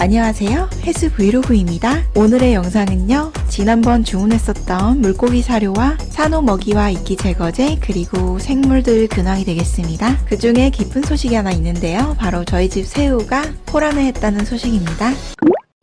안녕하세요, 해수 브이로그입니다. 오늘의 영상은요, 지난번 주문했었던 물고기 사료와 산호 먹이와 이끼 제거제 그리고 생물들 근황이 되겠습니다. 그 중에 기쁜 소식이 하나 있는데요, 바로 저희 집 새우가 포란을 했다는 소식입니다.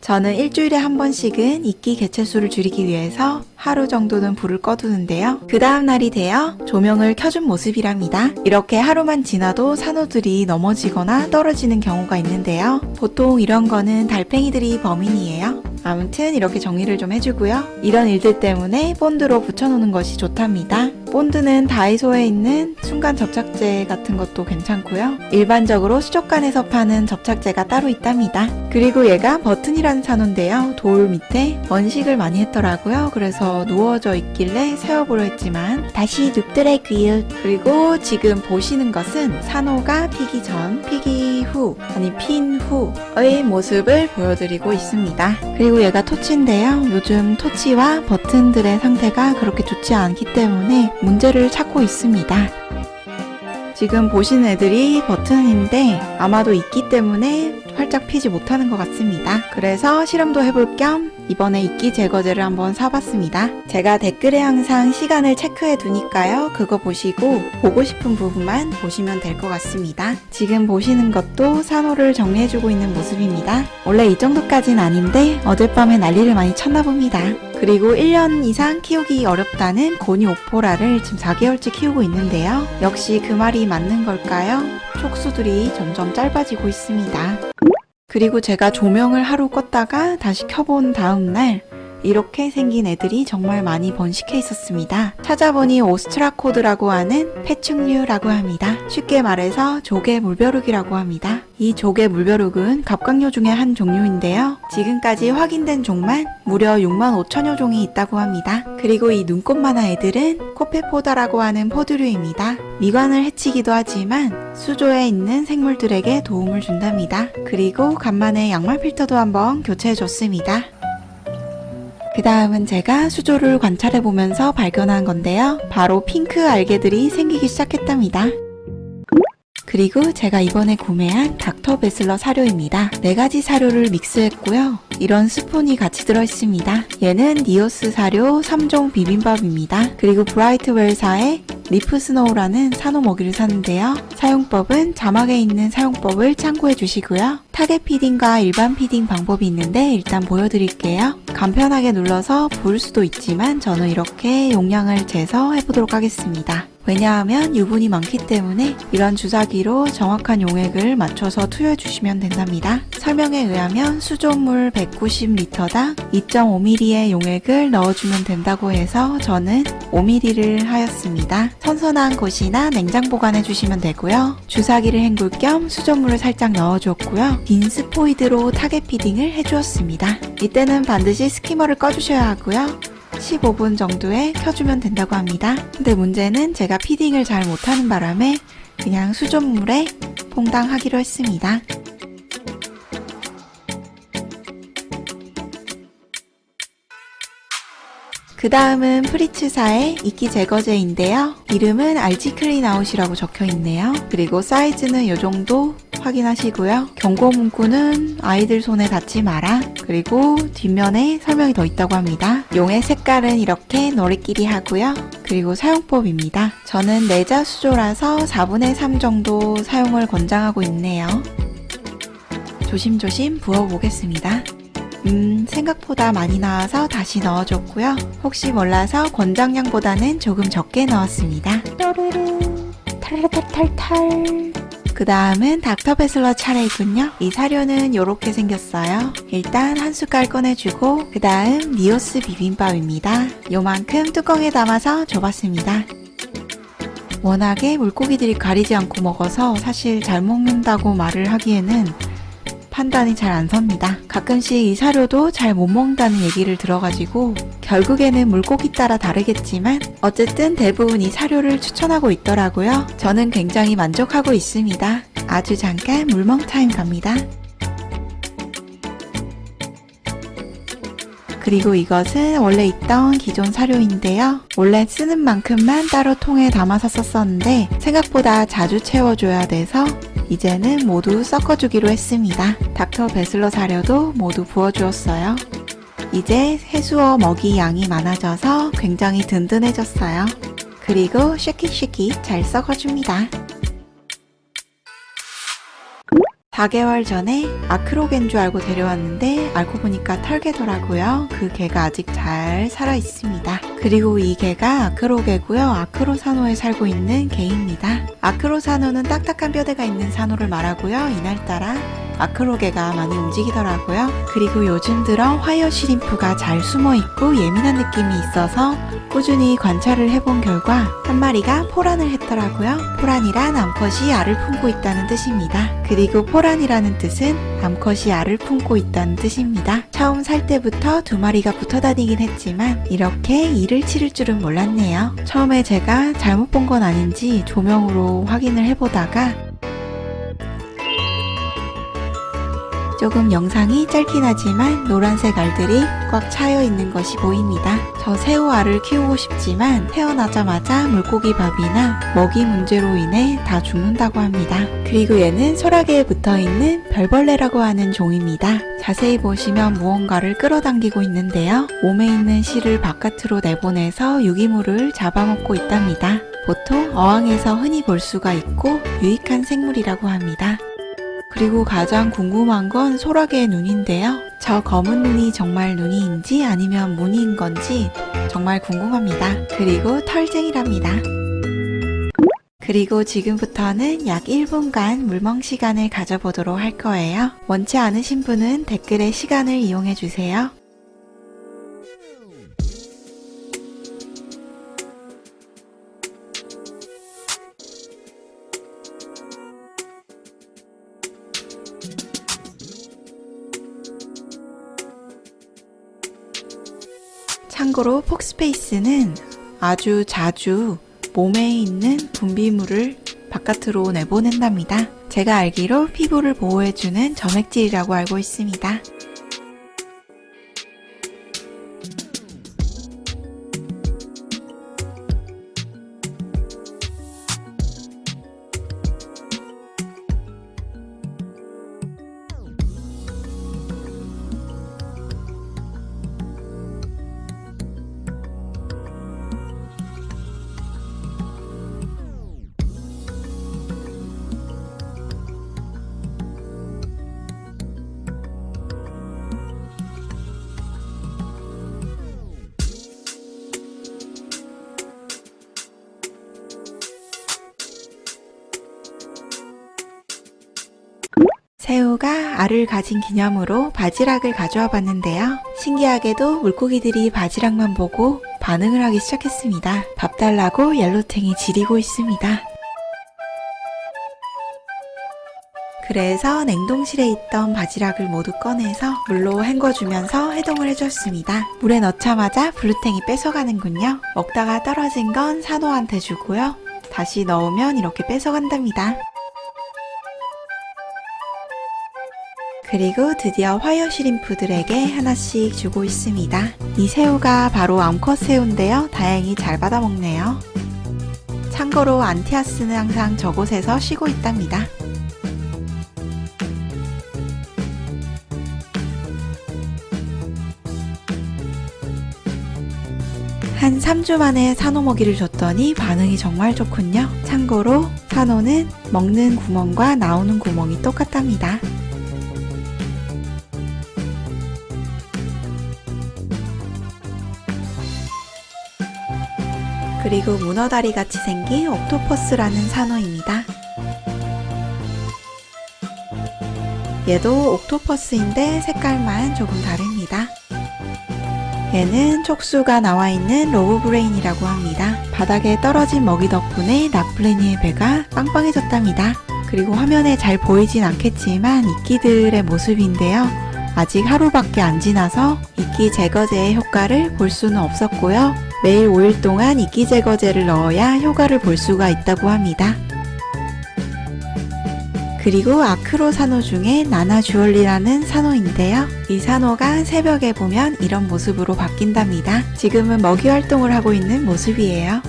저는 일주일에 한 번씩은 이끼 개체수를 줄이기 위해서 하루 정도는 불을 꺼두는데요. 그 다음 날이 되어 조명을 켜준 모습이랍니다. 이렇게 하루만 지나도 산호들이 넘어지거나 떨어지는 경우가 있는데요. 보통 이런 거는 달팽이들이 범인이에요. 아무튼 이렇게 정리를 좀 해주고요. 이런 일들 때문에 본드로 붙여놓는 것이 좋답니다. 본드는 다이소에 있는 순간 접착제 같은 것도 괜찮고요. 일반적으로 수족관에서 파는 접착제가 따로 있답니다. 그리고 얘가 버튼이라는 산호인데요. 돌 밑에 번식을 많이 했더라고요. 그래서 누워져 있길래 세워보려 했지만 다시 눕더라고요. 그리고 지금 보시는 것은 산호가 피기 전, 피기 후, 아니 핀 후의 모습을 보여드리고 있습니다. 그리고 얘가 토치인데요. 요즘 토치와 버튼들의 상태가 그렇게 좋지 않기 때문에 문제를 찾고 있습니다. 지금 보시는 애들이 버튼인데 아마도 있기 때문에 활짝 피지 못하는 것 같습니다. 그래서 실험도 해볼 겸 이번에 이끼 제거제를 한번 사봤습니다. 제가 댓글에 항상 시간을 체크해 두니까요. 그거 보시고 보고 싶은 부분만 보시면 될 것 같습니다. 지금 보시는 것도 산호를 정리해주고 있는 모습입니다. 원래 이 정도까진 아닌데 어젯밤에 난리를 많이 쳤나 봅니다. 그리고 1년 이상 키우기 어렵다는 고니 오포라를 지금 4개월째 키우고 있는데요. 역시 그 말이 맞는 걸까요? 촉수들이 점점 짧아지고 있습니다. 그리고 제가 조명을 하루 껐다가 다시 켜본 다음날 이렇게 생긴 애들이 정말 많이 번식해 있었습니다. 찾아보니 오스트라코드라고 하는 패충류라고 합니다. 쉽게 말해서 조개 물벼룩이라고 합니다. 이 조개 물벼룩은 갑각류 중에 한 종류인데요. 지금까지 확인된 종만 무려 65,000여 종이 있다고 합니다. 그리고 이 눈꽃만한 애들은 코페포다라고 하는 포드류입니다. 미관을 해치기도 하지만 수조에 있는 생물들에게 도움을 준답니다. 그리고 간만에 양말 필터도 한번 교체해줬습니다. 그 다음은 제가 수조를 관찰해보면서 발견한 건데요. 바로 핑크 알게들이 생기기 시작했답니다. 그리고 제가 이번에 구매한 닥터베슬러 사료입니다. 4가지 사료를 믹스했고요. 이런 스푼이 같이 들어있습니다. 얘는 니오스 사료 3종 비빔밥입니다. 그리고 브라이트웰사의 리프스노우라는 산호 먹이를 샀는데요. 사용법은 자막에 있는 사용법을 참고해 주시고요. 타겟 피딩과 일반 피딩 방법이 있는데 일단 보여드릴게요. 간편하게 눌러서 부을 수도 있지만 저는 이렇게 용량을 재서 해보도록 하겠습니다. 왜냐하면 유분이 많기 때문에 이런 주사기로 정확한 용액을 맞춰서 투여해 주시면 된답니다. 설명에 의하면 수조물 190리터당 2.5ml의 용액을 넣어주면 된다고 해서 저는 5ml를 하였습니다. 선선한 곳이나 냉장 보관해 주시면 되고요. 주사기를 헹굴 겸 수조물을 살짝 넣어줬고요. 빈 스포이드로 타겟 피딩을 해주었습니다. 이때는 반드시 스키머를 꺼주셔야 하고요. 15분 정도에 켜주면 된다고 합니다. 근데 문제는 제가 피딩을 잘 못하는 바람에 그냥 수돗물에 퐁당하기로 했습니다. 그 다음은 프리츠사의 이끼 제거제인데요. 이름은 알지클린아웃이라고 적혀있네요. 그리고 사이즈는 이 정도 확인하시고요. 경고 문구는 아이들 손에 닿지 마라. 그리고 뒷면에 설명이 더 있다고 합니다. 용의 색깔은 이렇게 노릇끼리 하고요. 그리고 사용법입니다. 저는 내자 수조라서 4분의 3 정도 사용을 권장하고 있네요. 조심조심 부어보겠습니다. 생각보다 많이 나와서 다시 넣어줬고요. 혹시 몰라서 권장량보다는 조금 적게 넣었습니다. 또르르 탈탈탈탈. 그 다음은 닥터베슬러 차례이군요. 이 사료는 이렇게 생겼어요. 일단 한 숟갈 꺼내주고 그 다음 니오스 비빔밥입니다. 요만큼 뚜껑에 담아서 줘봤습니다. 워낙에 물고기들이 가리지 않고 먹어서 사실 잘 먹는다고 말을 하기에는 판단이 잘 안 섭니다. 가끔씩 이 사료도 잘 못 먹는다는 얘기를 들어가지고 결국에는 물고기 따라 다르겠지만 어쨌든 대부분 이 사료를 추천하고 있더라고요. 저는 굉장히 만족하고 있습니다. 아주 잠깐 물멍 타임 갑니다. 그리고 이것은 원래 있던 기존 사료인데요. 원래 쓰는 만큼만 따로 통에 담아서 썼었는데 생각보다 자주 채워줘야 돼서 이제는 모두 섞어주기로 했습니다. 닥터 베슬러 사료도 모두 부어주었어요. 이제 해수어 먹이 양이 많아져서 굉장히 든든해졌어요. 그리고 쉐킷쉐킷 잘 섞어줍니다. 4개월 전에 아크로개인 줄 알고 데려왔는데 알고 보니까 털개더라고요. 그 개가 아직 잘 살아있습니다. 그리고 이 개가 아크로개고요. 아크로산호에 살고 있는 개입니다. 아크로산호는 딱딱한 뼈대가 있는 산호를 말하고요. 이날따라 아크로개가 많이 움직이더라고요. 그리고 요즘 들어 화이어 시림프가 잘 숨어있고 예민한 느낌이 있어서 꾸준히 관찰을 해본 결과 한 마리가 포란을 했더라고요. 포란이란 암컷이 알을 품고 있다는 뜻입니다. 그리고 포란이라는 뜻은 암컷이 알을 품고 있다는 뜻입니다. 처음 살 때부터 2마리가 붙어 다니긴 했지만 이렇게 일을 치를 줄은 몰랐네요. 처음에 제가 잘못 본 건 아닌지 조명으로 확인을 해보다가 조금 영상이 짧긴 하지만 노란색 알들이 꽉 차여 있는 것이 보입니다. 저 새우 알을 키우고 싶지만 태어나자마자 물고기 밥이나 먹이 문제로 인해 다 죽는다고 합니다. 그리고 얘는 소라게에 붙어있는 별벌레라고 하는 종입니다. 자세히 보시면 무언가를 끌어당기고 있는데요. 몸에 있는 실을 바깥으로 내보내서 유기물을 잡아먹고 있답니다. 보통 어항에서 흔히 볼 수가 있고 유익한 생물이라고 합니다. 그리고 가장 궁금한 건 소라게의 눈인데요. 저 검은 눈이 정말 눈이인지 아니면 무늬인 건지 정말 궁금합니다. 그리고 털쟁이랍니다. 그리고 지금부터는 약 1분간 물멍 시간을 가져보도록 할 거예요. 원치 않으신 분은 댓글에 시간을 이용해 주세요. 참고로 폭스페이스는 아주 자주 몸에 있는 분비물을 바깥으로 내보낸답니다. 제가 알기로 피부를 보호해주는 점액질이라고 알고 있습니다. 새우가 알을 가진 기념으로 바지락을 가져와 봤는데요. 신기하게도 물고기들이 바지락만 보고 반응을 하기 시작했습니다. 밥 달라고 옐로탱이 지리고 있습니다. 그래서 냉동실에 있던 바지락을 모두 꺼내서 물로 헹궈주면서 해동을 해줬습니다. 물에 넣자마자 블루탱이 뺏어가는군요. 먹다가 떨어진 건 산호한테 주고요. 다시 넣으면 이렇게 뺏어간답니다. 그리고 드디어 화이어 시림프들에게 하나씩 주고 있습니다. 이 새우가 바로 암컷 새우인데요. 다행히 잘 받아먹네요. 참고로 안티아스는 항상 저곳에서 쉬고 있답니다. 한 3주 만에 산호 먹이를 줬더니 반응이 정말 좋군요. 참고로 산호는 먹는 구멍과 나오는 구멍이 똑같답니다. 그리고 문어다리 같이 생긴 옥토퍼스라는 산호입니다. 얘도 옥토퍼스인데 색깔만 조금 다릅니다. 얘는 촉수가 나와 있는 로브브레인이라고 합니다. 바닥에 떨어진 먹이 덕분에 납블레니의 배가 빵빵해졌답니다. 그리고 화면에 잘 보이진 않겠지만 이끼들의 모습인데요. 아직 하루밖에 안 지나서 이끼 제거제의 효과를 볼 수는 없었고요. 매일 5일 동안 이끼 제거제를 넣어야 효과를 볼 수가 있다고 합니다. 그리고 아크로 산호 중에 나나 주얼리라는 산호인데요. 이 산호가 새벽에 보면 이런 모습으로 바뀐답니다. 지금은 먹이 활동을 하고 있는 모습이에요.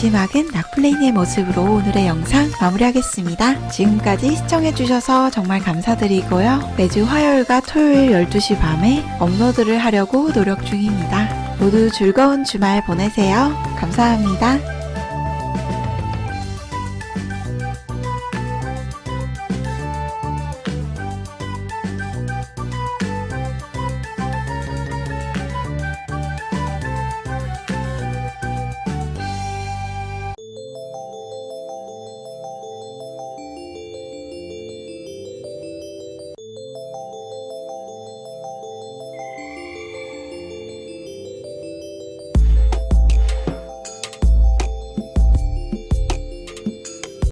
마지막은 락플레이니의 모습으로 오늘의 영상 마무리하겠습니다. 지금까지 시청해주셔서 정말 감사드리고요. 매주 화요일과 토요일 12시 밤에 업로드를 하려고 노력 중입니다. 모두 즐거운 주말 보내세요. 감사합니다.